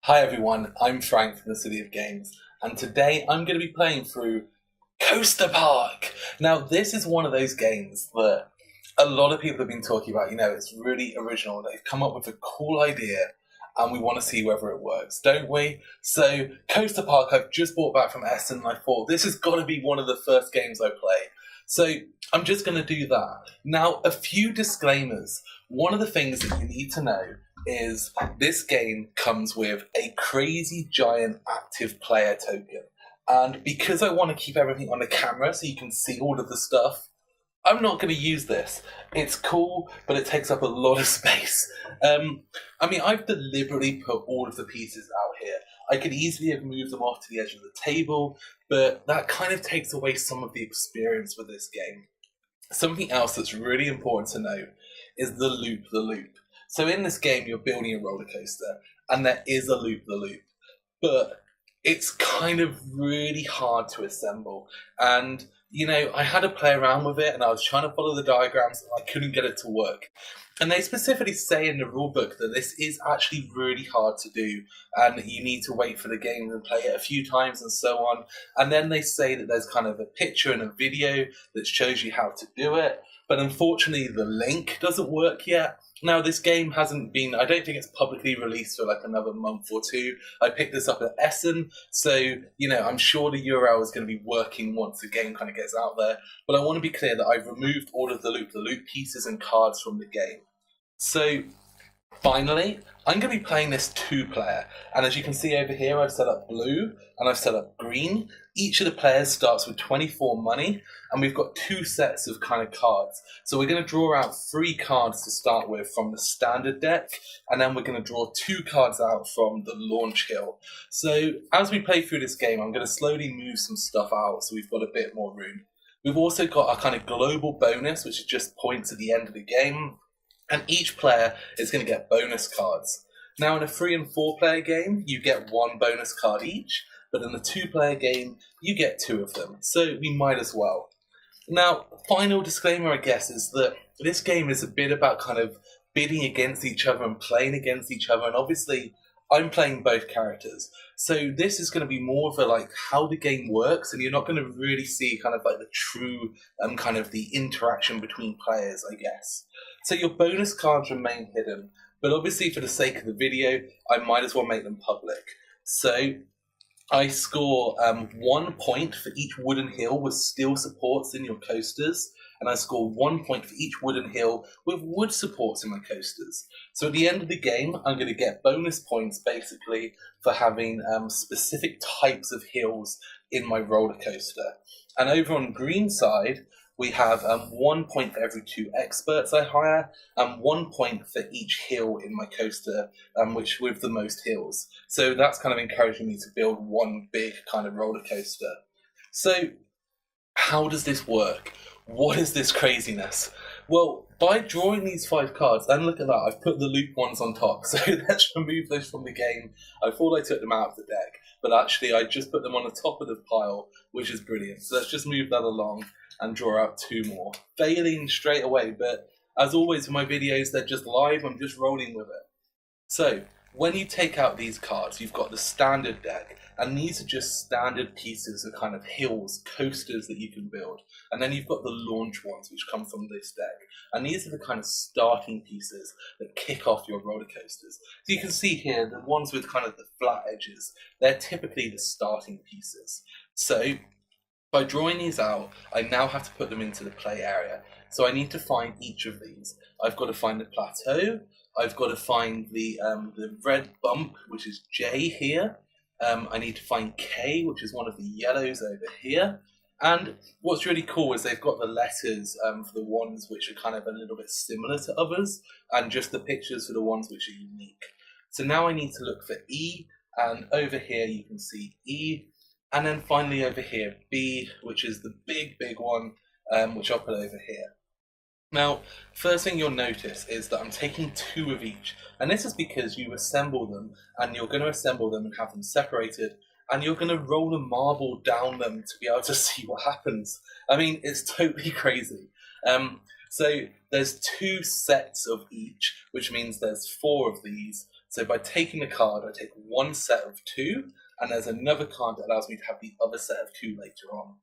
Hi everyone, I'm Frank from the City of Games, and today I'm going to be playing through Coaster Park. Now, this is one of those games that a lot of people have been talking about. It's really original. They've come up with a cool idea, and we want to see whether it works, don't we? So, Coaster Park, I've just bought back from Essen, and I thought this is got to be one of the first games I play. So, I'm just going to do that. Now, a few disclaimers. One of the things that you need to know is this game comes with a crazy giant active player token. And because I want to keep everything on the camera so you can see all of the stuff, I'm not going to use this. It's cool, but it takes up a lot of space. I've deliberately put all of the pieces out here. I could easily have moved them off to the edge of the table, but that kind of takes away some of the experience with this game. Something else that's really important to know is the loop. So in this game, you're building a roller coaster, and there is a loop, but it's kind of really hard to assemble. And, I had to play around with it, and I was trying to follow the diagrams, and I couldn't get it to work. And they specifically say in the rulebook that this is actually really hard to do, and you need to wait for the game and play it a few times and so on. And then they say that there's kind of a picture and a video that shows you how to do it. But unfortunately, the link doesn't work yet. Now, this game hasn't been, I don't think it's publicly released for like another month or two. I picked this up at Essen, so, I'm sure the URL is going to be working once the game kind of gets out there. But I want to be clear that I've removed all of the loop pieces and cards from the game. So, finally, I'm going to be playing this two-player, and as you can see over here, I've set up blue and I've set up green. Each of the players starts with 24 money, and we've got two sets of kind of cards. So we're going to draw out 3 cards to start with from the standard deck, and then we're going to draw 2 cards out from the launch hill. So as we play through this game, I'm going to slowly move some stuff out so we've got a bit more room. We've also got our kind of global bonus, which is just points at the end of the game. And each player is going to get bonus cards. Now, in a 3 and 4 player game, you get 1 bonus card each, but in the 2-player game, you get 2 of them. So we might as well. Now, final disclaimer, I guess, is that this game is a bit about kind of bidding against each other and playing against each other. And obviously, I'm playing both characters. So this is going to be more of a like how the game works, and you're not going to really see kind of like the true kind of the interaction between players, I guess. So your bonus cards remain hidden, but obviously for the sake of the video, I might as well make them public. So I score 1 point for each wooden hill with steel supports in your coasters, and I score 1 point for each wooden hill with wood supports in my coasters. So at the end of the game, I'm going to get bonus points basically for having specific types of hills in my roller coaster. And over on green side, we have 1 point for every 2 experts I hire, and 1 point for each hill in my coaster, which with the most hills. So that's kind of encouraging me to build one big kind of roller coaster. So how does this work? What is this craziness? Well, by drawing these 5 cards, and look at that, I've put the loop ones on top, so let's remove those from the game. I thought I took them out of the deck, but actually I just put them on the top of the pile, which is brilliant. So let's just move that along and draw out 2 more. Failing straight away, but as always in my videos, they're just live, I'm just rolling with it. So, when you take out these cards, you've got the standard deck, and these are just standard pieces of kind of hills, coasters that you can build. And then you've got the launch ones, which come from this deck. And these are the kind of starting pieces that kick off your roller coasters. So you can see here, the ones with kind of the flat edges, they're typically the starting pieces. So, by drawing these out, I now have to put them into the play area. So I need to find each of these. I've got to find the plateau. I've got to find the red bump, which is J here. I need to find K, which is one of the yellows over here. And what's really cool is they've got the letters for the ones which are kind of a little bit similar to others, and just the pictures for the ones which are unique. So now I need to look for E, and over here you can see E. And then finally over here, B, which is the big one, which I'll put over here. Now, first thing you'll notice is that I'm taking 2 of each. And this is because you assemble them, and you're going to assemble them and have them separated, and you're going to roll a marble down them to be able to see what happens. I mean, it's totally crazy. So there's 2 sets of each, which means there's 4 of these. So by taking the card, I take one set of 2, and there's another card that allows me to have the other set of 2 later on.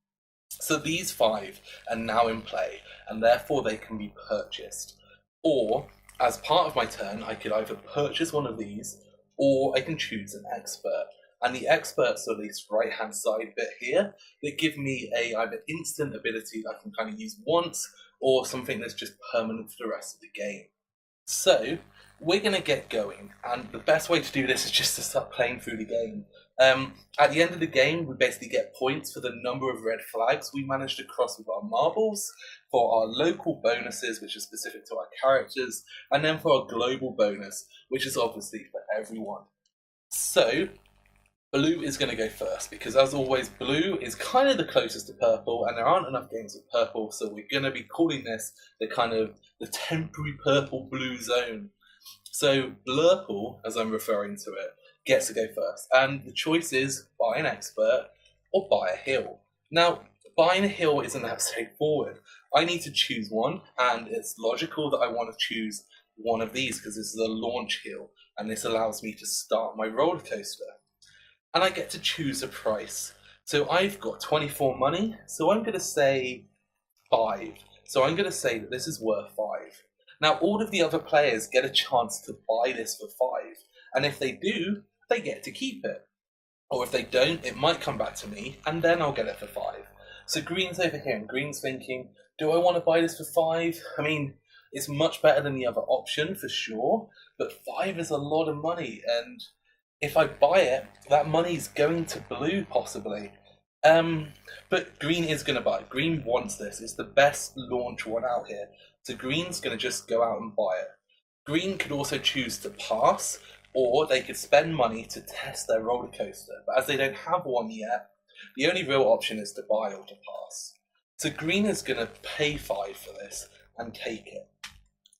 So these 5 are now in play, and therefore they can be purchased. Or, as part of my turn, I could either purchase one of these, or I can choose an expert. And the experts are this right-hand side bit here that give me a either instant ability that I can kind of use once, or something that's just permanent for the rest of the game. So, we're going to get going, and the best way to do this is just to start playing through the game. At the end of the game, we basically get points for the number of red flags we managed to cross with our marbles, for our local bonuses, which are specific to our characters, and then for our global bonus, which is obviously for everyone. So, blue is going to go first, because as always, blue is kind of the closest to purple, and there aren't enough games with purple, so we're going to be calling this the temporary purple-blue zone. So Blurple, as I'm referring to it, gets to go first, and the choice is buy an expert or buy a hill. Now, buying a hill isn't that straightforward. I need to choose one, and it's logical that I want to choose one of these because this is a launch hill, and this allows me to start my roller coaster. And I get to choose a price. So I've got 24 money, so I'm going to say 5. So I'm going to say that this is worth 5. Now, all of the other players get a chance to buy this for 5, and if they do, they get to keep it. Or if they don't, it might come back to me, and then I'll get it for 5. So Green's over here, and Green's thinking, do I want to buy this for 5? I mean, it's much better than the other option, for sure, but 5 is a lot of money, and if I buy it, that money's going to blue, possibly. But Green is going to buy it. Green wants this. It's the best launch one out here. So Green's going to just go out and buy it. Green could also choose to pass, or they could spend money to test their roller coaster. But as they don't have one yet, the only real option is to buy or to pass. So Green is going to pay 5 for this and take it.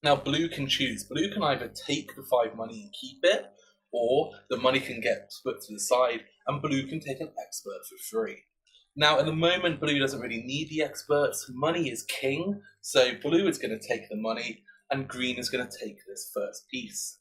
Now Blue can choose. Blue can either take the 5 money and keep it, or the money can get put to the side, and Blue can take an expert for free. Now, at the moment, Blue doesn't really need the experts. Money is king, so Blue is going to take the money, and Green is going to take this first piece.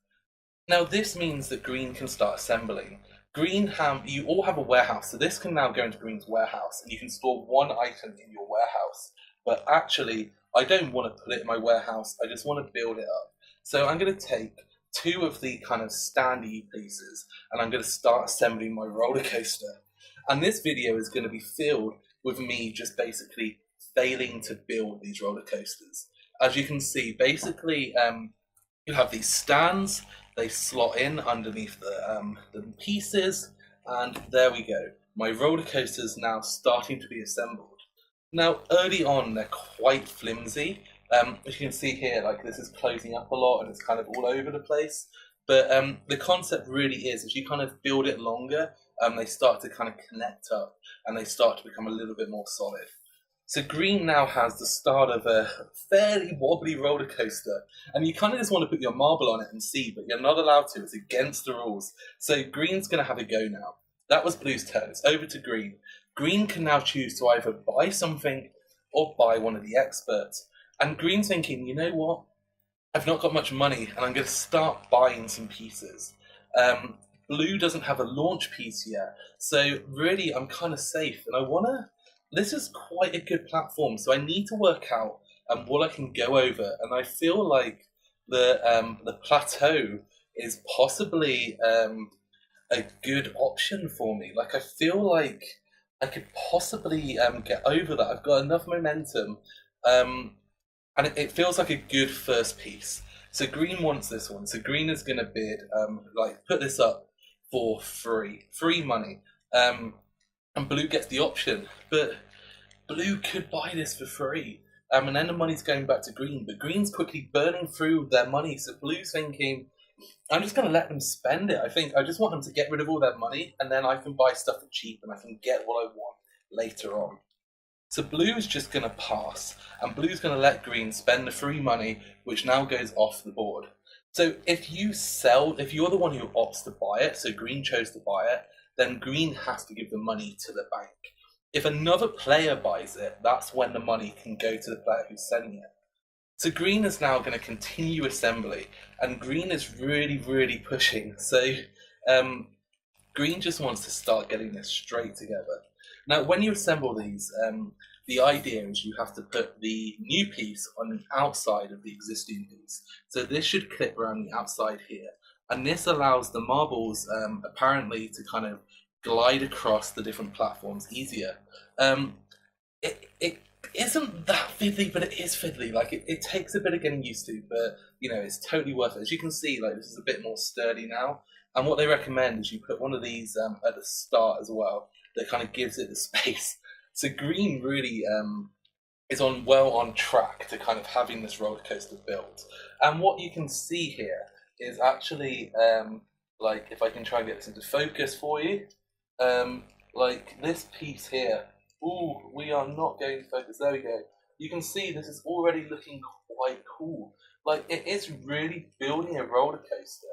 Now, this means that Green can start assembling. You all have a warehouse, so this can now go into Green's warehouse, and you can store one item in your warehouse. But actually, I don't want to put it in my warehouse, I just want to build it up. So I'm going to take 2 of the kind of standy pieces, and I'm going to start assembling my roller coaster. And this video is going to be filled with me just basically failing to build these roller coasters. As you can see, basically, you have these stands, they slot in underneath the pieces, and there we go. My roller coaster is now starting to be assembled. Now, early on, they're quite flimsy. As you can see here, like this is closing up a lot and it's kind of all over the place. But the concept really is, as you kind of build it longer, they start to kind of connect up and they start to become a little bit more solid. So Green now has the start of a fairly wobbly roller coaster, and you kind of just want to put your marble on it and see, but you're not allowed to. It's against the rules. So Green's going to have a go now. That was Blue's turn. It's over to Green. Green can now choose to either buy something or buy one of the experts. And Green's thinking, you know what? I've not got much money, and I'm going to start buying some pieces. Blue doesn't have a launch piece yet, so really I'm kind of safe, and this is quite a good platform, so I need to work out what I can go over, and I feel like the plateau is possibly a good option for me. Like, I feel like I could possibly get over that. I've got enough momentum, and it feels like a good first piece. So Green wants this one. So Green is going to bid, put this up for free money. And Blue gets the option, but Blue could buy this for free. And then the money's going back to Green, but Green's quickly burning through their money. So Blue's thinking, I'm just going to let them spend it. I just want them to get rid of all their money, and then I can buy stuff for cheap and I can get what I want later on. So Blue is just going to pass, and Blue's going to let Green spend the free money, which now goes off the board. So if you're the one who opts to buy it, so Green chose to buy it, then Green has to give the money to the bank. If another player buys it, that's when the money can go to the player who's selling it. So green is now going to continue assembly, and green is really, really pushing. So um, green just wants to start getting this straight together. Now, when you assemble these, the idea is you have to put the new piece on the outside of the existing piece. So this should clip around the outside here. And this allows the marbles apparently to kind of glide across the different platforms easier. It isn't that fiddly, but it is fiddly. Like it takes a bit of getting used to, but you know it's totally worth it. As you can see, like this is a bit more sturdy now. And what they recommend is you put one of these at the start as well. That kind of gives it the space. So green really is on track to kind of having this roller coaster built. And what you can see here is actually like if I can try and get this into focus for you, like this piece here. Ooh, we are not going to focus. There we go. You can see this is already looking quite cool. Like it is really building a roller coaster.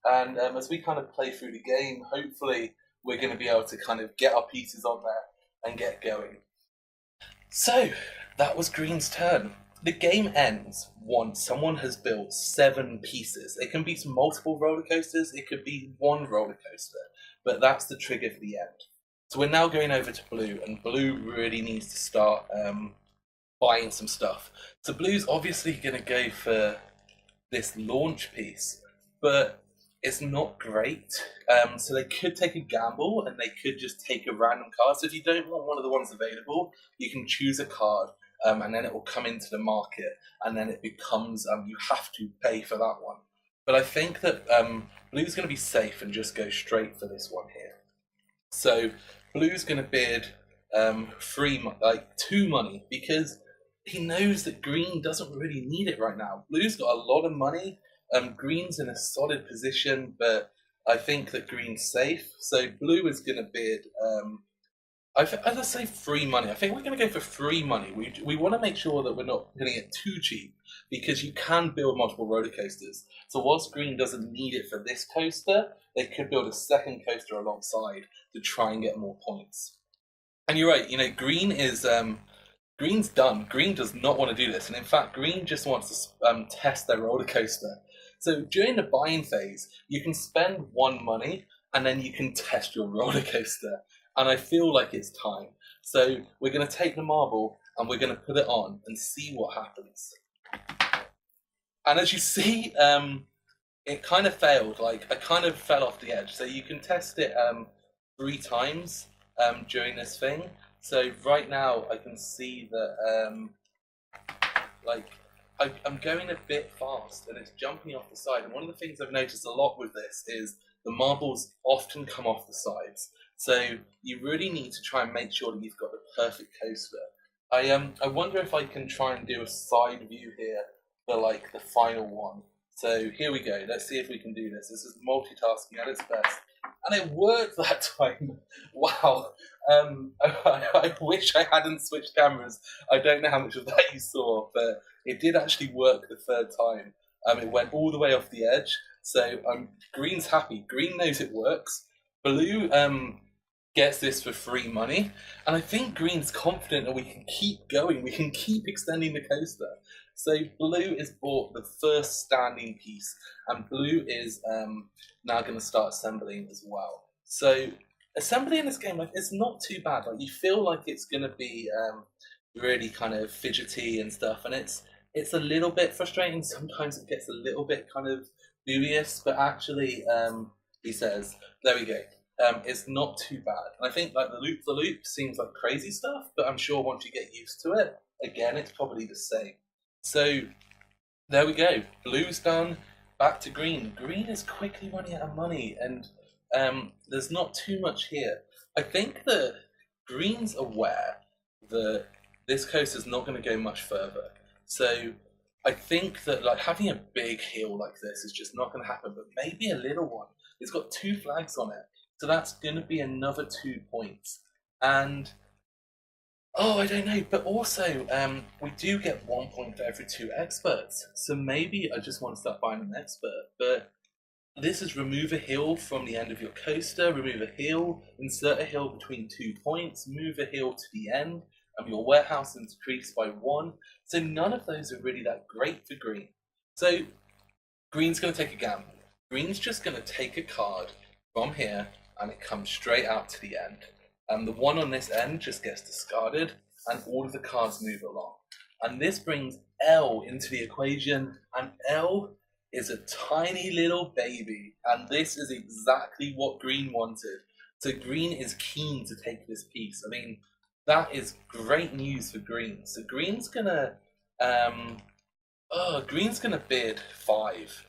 And as we kind of play through the game, hopefully we're going to be able to kind of get our pieces on there and get going. So that was green's turn. The game ends once someone has built 7 pieces. It can be multiple roller coasters, it could be one roller coaster, but that's the trigger for the end. So we're now going over to blue, and blue really needs to start buying some stuff. So blue's obviously going to go for this launch piece, but it's not great. So they could take a gamble, and they could just take a random card. So if you don't want one of the ones available, you can choose a card, and then it will come into the market, and then it becomes, you have to pay for that one. But I think that blue's going to be safe and just go straight for this one here. So blue's going to bid 2 money, because he knows that green doesn't really need it right now. Blue's got a lot of money. Green's in a solid position, but I think that green's safe. So blue is going to bid. I'd say free money. I think we're going to go for free money. We want to make sure that we're not getting it too cheap, because you can build multiple roller coasters. So whilst green doesn't need it for this coaster, they could build a second coaster alongside to try and get more points. And you're right, you know, green's done. Green does not want to do this, and in fact, green just wants to test their roller coaster. So during the buying phase, you can spend 1 money, and then you can test your roller coaster. And I feel like it's time. So we're going to take the marble, and we're going to put it on and see what happens. And as you see, it kind of failed. Like I kind of fell off the edge. So you can test it 3 times during this thing. So right now I can see that I'm going a bit fast, and it's jumping off the side. And one of the things I've noticed a lot with this is the marbles often come off the sides. So you really need to try and make sure that you've got the perfect coaster. I wonder if I can try and do a side view here for like the final one. So here we go. Let's see if we can do this. This is multitasking at its best. And it worked that time. Wow. I wish I hadn't switched cameras. I don't know how much of that you saw, but it did actually work the 3rd time. It went all the way off the edge. So green's happy. Green knows it works. Blue gets this for free money. And I think green's confident that we can keep going. We can keep extending the coaster. So blue is bought the first standing piece, and blue is now going to start assembling as well. So assembly in this game, like, it's not too bad. Like, you feel like it's going to be really kind of fidgety and stuff, and it's a little bit frustrating. Sometimes it gets a little bit kind of dubious, but actually, he says, there we go. It's not too bad. And I think like the loop seems like crazy stuff, but I'm sure once you get used to it, again, it's probably the same. So there we go. Blue's done. Back to green. Green is quickly running out of money, and there's not too much here. I think that green's aware that this coaster's not going to go much further. So I think that like having a big hill like this is just not going to happen, but maybe a little one. It's got 2 flags on it, so that's going to be another 2 points. And I don't know, but also we do get 1 point for every 2 experts. So maybe I just want to start buying an expert. But this is remove a hill from the end of your coaster, remove a hill, insert a hill between 2 points, move a hill to the end. your warehouse increased by 1. So none of those are really that great for green. So green's going to take a gamble. Green's just going to take a card from here, and it comes straight out to the end. And the one on this end just gets discarded, and all of the cards move along. And this brings L into the equation, and L is a tiny little baby, and this is exactly what green wanted. So green is keen to take this piece. I mean, that is great news for green. So green's gonna bid 5.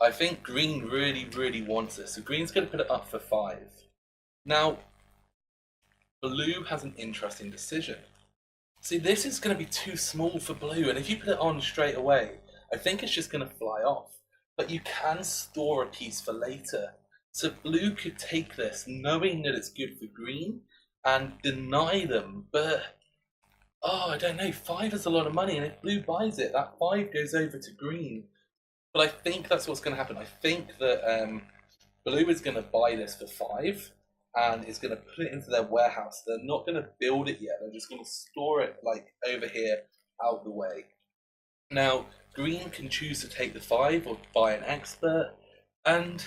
I think green really, really wants this. So green's gonna put it up for 5. Now, blue has an interesting decision. See, this is going to be too small for blue, and if you put it on straight away, I think it's just going to fly off. But you can store a piece for later. So blue could take this, knowing that it's good for green, and deny them. But, I don't know, 5 is a lot of money, and if blue buys it, that 5 goes over to green. But I think that's what's going to happen. I think that blue is going to buy this for 5. And is going to put it into their warehouse. They're not going to build it yet. They're just going to store it like over here, out the way. Now, green can choose to take the 5 or buy an expert. And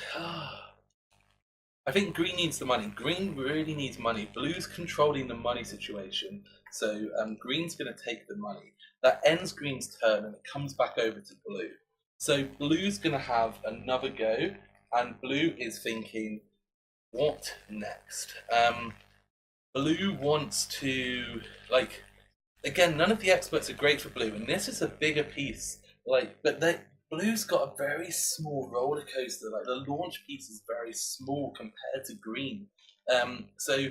I think green needs the money. Green really needs money. Blue's controlling the money situation. So green's going to take the money. That ends green's turn, and it comes back over to blue. So blue's going to have another go. And blue is thinking, what next? Blue wants to, again, none of the experts are great for blue, and this is a bigger piece. But blue's got a very small roller coaster. The launch piece is very small compared to green. So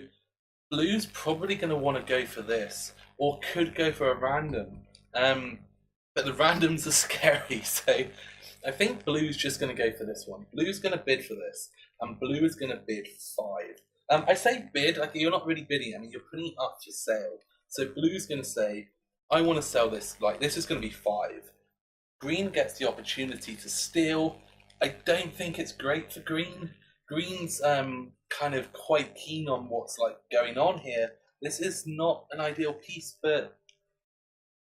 blue's probably going to want to go for this, or could go for a random. But the randoms are scary, so I think blue's just going to go for this one. Blue's going to bid for this. And blue is going to bid 5. I say bid, you're not really bidding. I mean, you're putting it up for sale. So blue's going to say, I want to sell this. This is going to be 5. Green gets the opportunity to steal. I don't think it's great for green. Green's kind of quite keen on what's going on here. This is not an ideal piece, but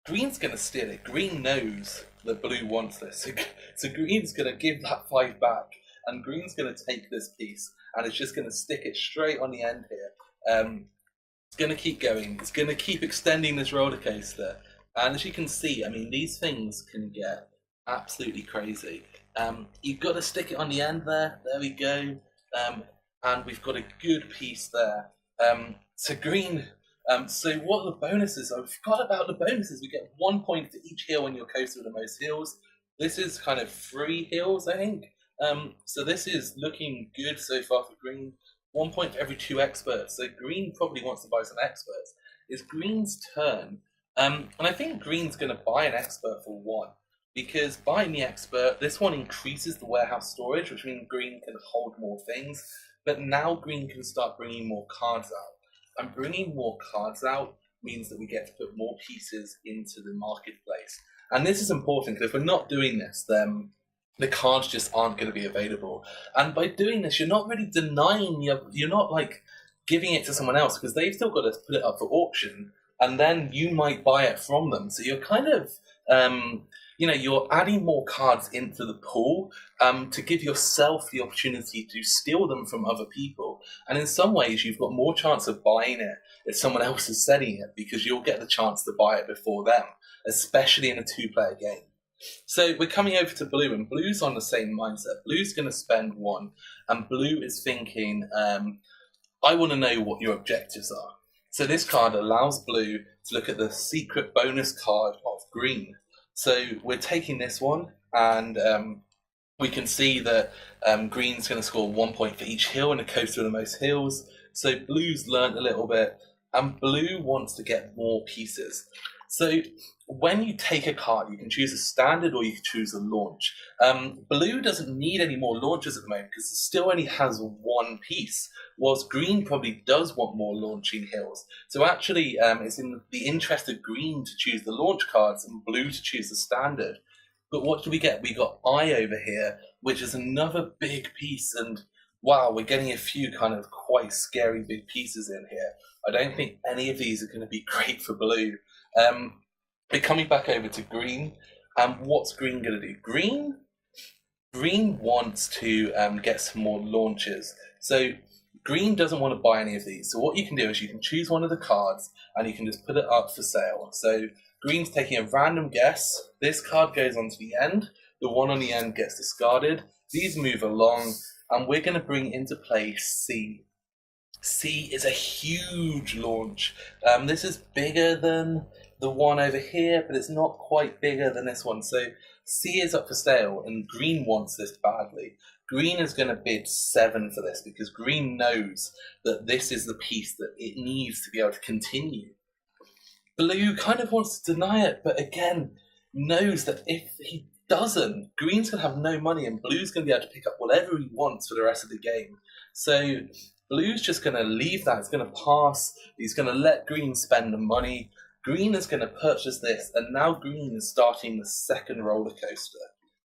green's going to steal it. Green knows that blue wants this. So green's going to give that 5 back. And green's going to take this piece, and it's just going to stick it straight on the end here. It's going to keep going. It's going to keep extending this roller coaster. And as you can see, I mean, these things can get absolutely crazy. You've got to stick it on the end there. There we go. And we've got a good piece there. So green. So what are the bonuses? I forgot about the bonuses. We get 1 point for each hill in your coaster with the most hills. This is kind of 3 hills, I think. So this is looking good so far for green. 1 point for every 2 experts. So green probably wants to buy some experts. It's green's turn. And I think green's going to buy an expert for 1. Because buying the expert, this one increases the warehouse storage, which means green can hold more things. But now green can start bringing more cards out. And bringing more cards out means that we get to put more pieces into the marketplace. And this is important, because if we're not doing this, then the cards just aren't going to be available. And by doing this, you're not really denying, you're not giving it to someone else, because they've still got to put it up for auction, and then you might buy it from them. So you're kind of, you're adding more cards into the pool to give yourself the opportunity to steal them from other people. And in some ways, you've got more chance of buying it if someone else is selling it, because you'll get the chance to buy it before them, especially in a 2-player game. So we're coming over to blue, and blue's on the same mindset. Blue's going to spend 1, and blue is thinking, I want to know what your objectives are. So this card allows blue to look at the secret bonus card of green. So we're taking this one, and we can see that green's going to score 1 point for each hill in a coaster with the most hills. So blue's learnt a little bit, and blue wants to get more pieces. So when you take a card, you can choose a standard or you can choose a launch. Blue doesn't need any more launches at the moment because it still only has 1 piece, whilst green probably does want more launching hills. So actually, it's in the interest of green to choose the launch cards and blue to choose the standard. But what do we get? We got I over here, which is another big piece, and wow, we're getting a few kind of quite scary big pieces in here. I don't think any of these are going to be great for blue. We're coming back over to green, and what's green going to do? Green wants to get some more launches. So green doesn't want to buy any of these. So what you can do is you can choose one of the cards and you can just put it up for sale. So green's taking a random guess. This card goes on to the end. The one on the end gets discarded. These move along, and we're going to bring into play C. C is a huge launch. This is bigger than the one over here, but it's not quite bigger than this one. So C is up for sale, and green wants this badly. Green is going to bid 7 for this because green knows that this is the piece that it needs to be able to continue. Blue kind of wants to deny it, but again, knows that if he doesn't, green's going to have no money and blue's going to be able to pick up whatever he wants for the rest of the game. So blue's just going to leave that. It's going to pass. He's going to let green spend the money. Green is going to purchase this, and now green is starting the second roller coaster.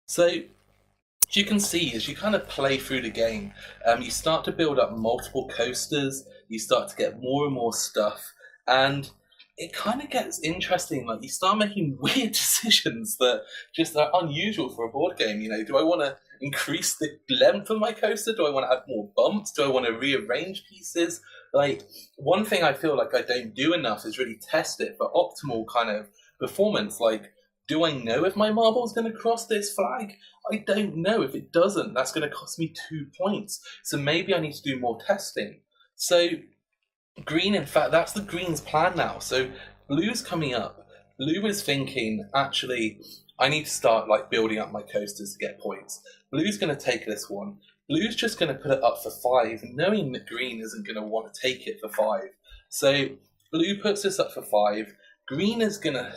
So as you can see, as you kind of play through the game, you start to build up multiple coasters. You start to get more and more stuff, and it kind of gets interesting. Like, you start making weird decisions that just are unusual for a board game. You know, do I want to increase the length of my coaster? Do I want to add more bumps? Do I want to rearrange pieces? Like, one thing I feel like I don't do enough is really test it for optimal kind of performance. Like, do I know if my marble's going to cross this flag? I don't know. If it doesn't, that's going to cost me 2 points. So maybe I need to do more testing. So green, in fact, that's the green's plan now. So blue's coming up. Blue is thinking, actually, I need to start like building up my coasters to get points. Blue's going to take this one. Blue's just going to put it up for 5, knowing that green isn't going to want to take it for 5. So blue puts this up for 5. Green is going to...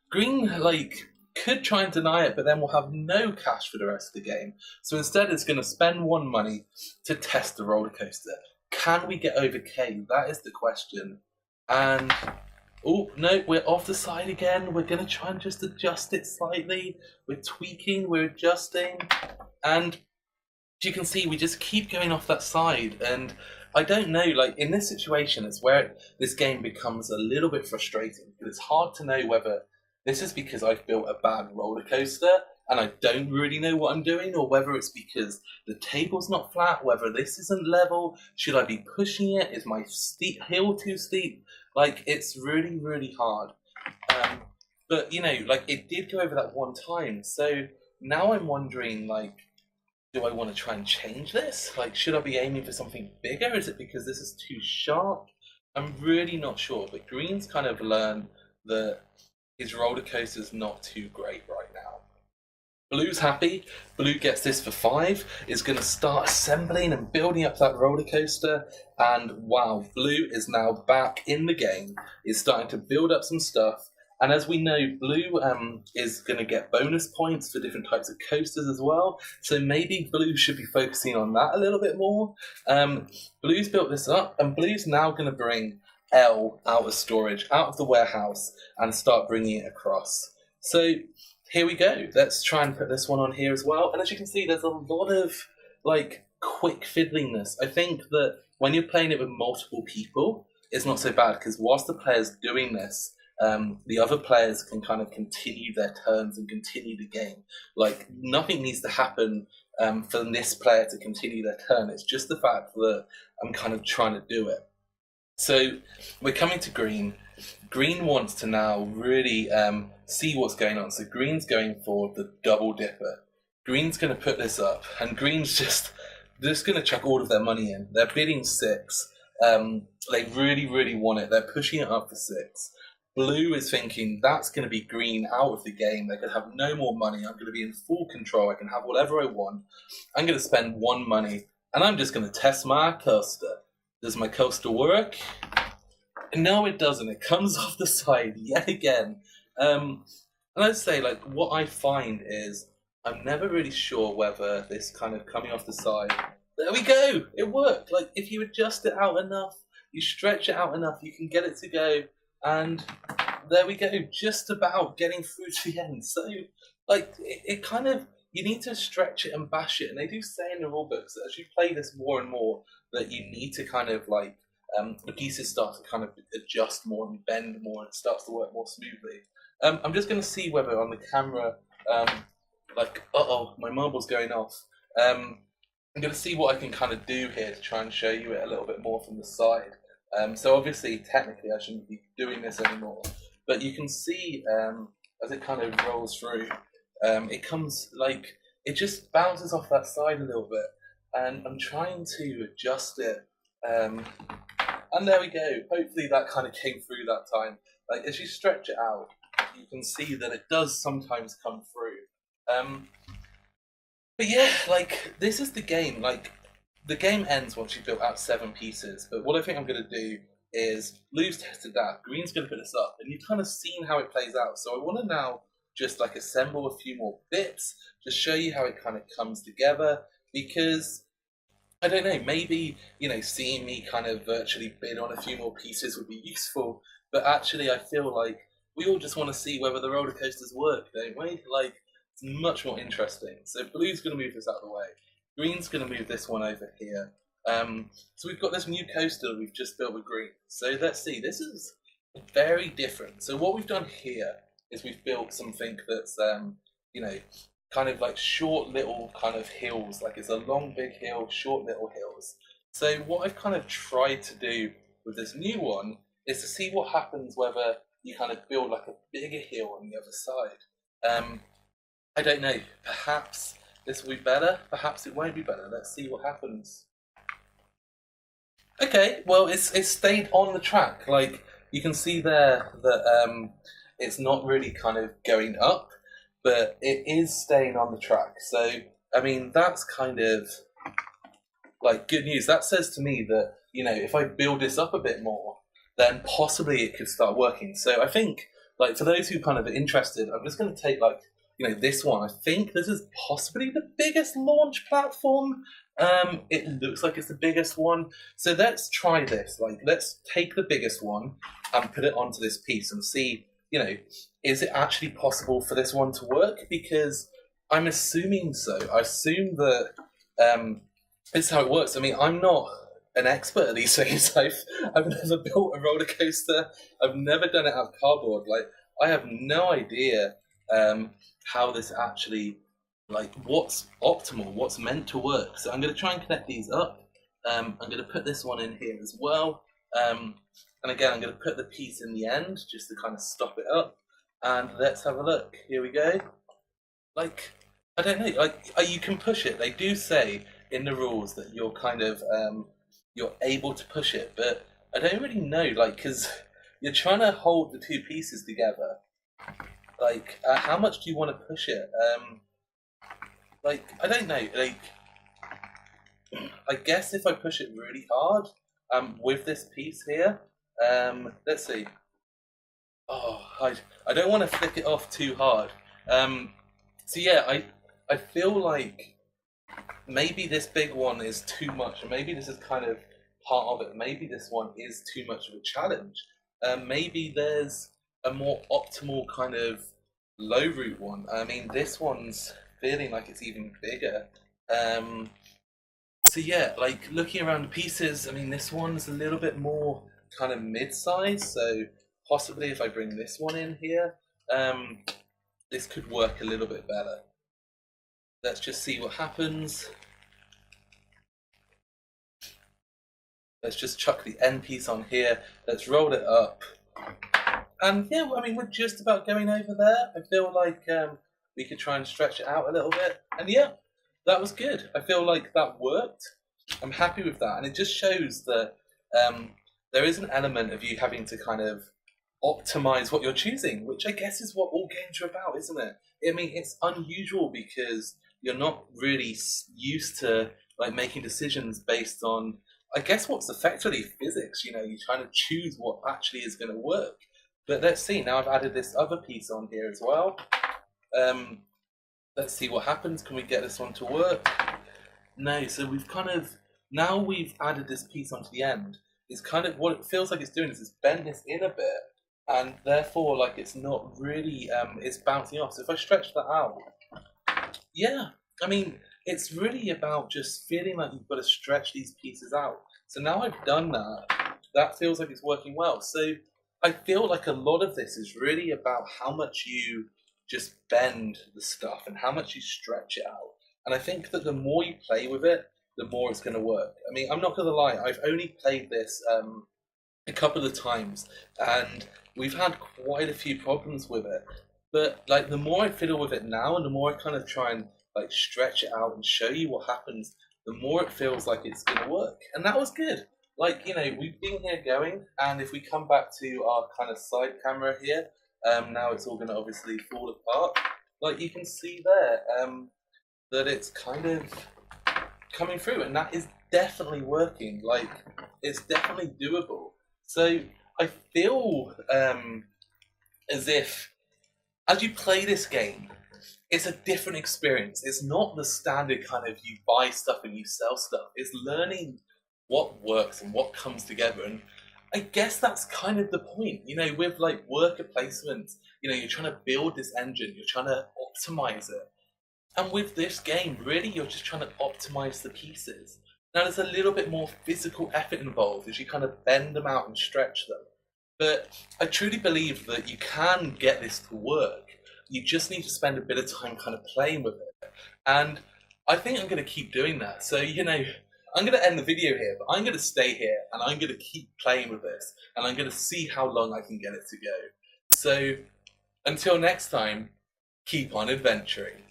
Green, like, could try and deny it, but then we'll have no cash for the rest of the game. So instead, it's going to spend 1 money to test the roller coaster. Can we get over K? That is the question. And, oh, no, we're off the side again. We're going to try and just adjust it slightly. We're tweaking, we're adjusting. And as you can see, we just keep going off that side. And I don't know, like, in this situation, it's where this game becomes a little bit frustrating. It's hard to know whether this is because I've built a bad roller coaster and I don't really know what I'm doing, or whether it's because the table's not flat, whether this isn't level. Should I be pushing it? Is my hill too steep? Like, it's really, really hard. But, you know, like, it did go over that one time. So now I'm wondering, like, do I want to try and change this? Like, should I be aiming for something bigger? Is it because this is too sharp? I'm really not sure. But green's kind of learned that his roller coaster's not too great right now. Blue's happy. Blue gets this for 5. Is going to start assembling and building up that roller coaster. And wow, blue is now back in the game. Is starting to build up some stuff. And as we know, blue is going to get bonus points for different types of coasters as well. So maybe blue should be focusing on that a little bit more. Blue's built this up, and blue's now going to bring L out of storage, out of the warehouse, and start bringing it across. So here we go. Let's try and put this one on here as well. And as you can see, there's a lot of like quick fiddliness. I think that when you're playing it with multiple people, it's not so bad, because whilst the player's doing this, the other players can kind of continue their turns and continue the game. Like, nothing needs to happen for this player to continue their turn. It's just the fact that I'm kind of trying to do it. So we're coming to green. Green wants to now really see what's going on. So green's going for the double dipper. Green's going to put this up, and green's just going to chuck all of their money in. They're bidding 6. They really, really want it. They're pushing it up for 6. Blue is thinking, that's going to be green out of the game. They're going to have no more money. I'm going to be in full control. I can have whatever I want. I'm going to spend 1 money, and I'm just going to test my coaster. Does my coaster work? No, it doesn't. It comes off the side yet again. And I'd say, like, what I find is I'm never really sure whether this kind of coming off the side... There we go! It worked! Like, if you adjust it out enough, you stretch it out enough, you can get it to go. And there we go, just about getting through to the end. So, like, it kind of, you need to stretch it and bash it. And they do say in the rulebooks that as you play this more and more, that you need to kind of, like, the pieces start to kind of adjust more and bend more, and it starts to work more smoothly. I'm just going to see whether on the camera, my marble's going off. I'm going to see what I can kind of do here to try and show you it a little bit more from the side. So obviously, technically, I shouldn't be doing this anymore, but you can see as it kind of rolls through, it comes like, it just bounces off that side a little bit, and I'm trying to adjust it, and there we go. Hopefully that kind of came through that time. Like, as you stretch it out, you can see that it does sometimes come through. But yeah, like, this is the game. Like, the game ends once you've built out 7 pieces, but what I think I'm going to do is, Blue's tested that, Green's going to put this up, and you've kind of seen how it plays out. So I want to now just like assemble a few more bits, just show you how it kind of comes together, because I don't know, maybe, you know, seeing me kind of virtually bid on a few more pieces would be useful, but actually I feel like we all just want to see whether the roller coasters work, don't we? Like, it's much more interesting. So Blue's going to move this out of the way. Green's going to move this one over here. So we've got this new coaster that we've just built with Green. So let's see, this is very different. So what we've done here is we've built something that's, you know, kind of like short little kind of hills. Like, it's a long big hill, short little hills. So what I've kind of tried to do with this new one is to see what happens whether you kind of build like a bigger hill on the other side. I don't know, perhaps this will be better, perhaps it won't be better. Let's see what happens. Okay, well, it's stayed on the track. Like, you can see there that it's not really kind of going up, but it is staying on the track. So, I mean, that's kind of like good news. That says to me that, you know, if I build this up a bit more, then possibly it could start working. So I think, like, for those who kind of are interested, I'm just going to take, like, you know, this one. I think this is possibly the biggest launch platform. It looks like it's the biggest one. So let's try this. Like, let's take the biggest one and put it onto this piece and see, you know, is it actually possible for this one to work? Because I'm assuming so. I assume that this is how it works. I mean, I'm not an expert at these things. I've never built a roller coaster. I've never done it out of cardboard. Like, I have no idea how this actually, like, what's optimal, what's meant to work. So I'm going to try and connect these up. I'm going to put this one in here as well. And again, I'm going to put the piece in the end just to kind of stop it up. And let's have a look. Here we go. Like, I don't know, like, you can push it. They do say in the rules that you're kind of, you're able to push it, but I don't really know, like, because you're trying to hold the 2 pieces together. Like, how much do you want to push it? Like, I don't know, like, I guess if I push it really hard, with this piece here, let's see. Oh, I don't want to flick it off too hard. So yeah, I feel like maybe this big one is too much, and maybe this is kind of part of it. Maybe this one is too much of a challenge. Maybe there's a more optimal kind of low root one. I mean, this one's feeling like it's even bigger. So yeah, like, looking around the pieces, I mean, this one's a little bit more kind of mid-size, so possibly if I bring this one in here, this could work a little bit better. Let's just see what happens. Let's just chuck the end piece on here. Let's roll it up. And yeah, I mean, we're just about going over there. I feel like we could try and stretch it out a little bit. And yeah, that was good. I feel like that worked. I'm happy with that. And it just shows that there is an element of you having to kind of optimize what you're choosing, which I guess is what all games are about, isn't it? I mean, it's unusual because you're not really used to, like, making decisions based on, I guess, what's effectively physics. You know, you're trying to choose what actually is going to work. But let's see, now I've added this other piece on here as well. Let's see what happens. Can we get this one to work? No, so we've kind of, now we've added this piece onto the end. It's kind of, what it feels like it's doing is it's bend this in a bit, and therefore, like, it's not really, it's bouncing off. So if I stretch that out, yeah, I mean, it's really about just feeling like you've got to stretch these pieces out. So now I've done that, that feels like it's working well. So I feel like a lot of this is really about how much you just bend the stuff and how much you stretch it out. And I think that the more you play with it, the more it's going to work. I mean, I'm not going to lie, I've only played this a couple of times, and we've had quite a few problems with it. But like the more I fiddle with it now, and the more I kind of try and like stretch it out and show you what happens, the more it feels like it's going to work. And that was good. Like, you know, we've been here going, and if we come back to our kind of side camera here, now it's all going to obviously fall apart. Like you can see there, that it's kind of coming through, and that is definitely working. Like, it's definitely doable. So I feel as if, as you play this game, it's a different experience. It's not the standard kind of you buy stuff and you sell stuff. It's learning what works and what comes together. And I guess that's kind of the point. You know, with like worker placement, you know, you're trying to build this engine, you're trying to optimize it. And with this game, really, you're just trying to optimize the pieces. Now, there's a little bit more physical effort involved as you kind of bend them out and stretch them. But I truly believe that you can get this to work. You just need to spend a bit of time kind of playing with it. And I think I'm going to keep doing that. So, you know, I'm going to end the video here, but I'm going to stay here and I'm going to keep playing with this. And I'm going to see how long I can get it to go. So, until next time, keep on adventuring.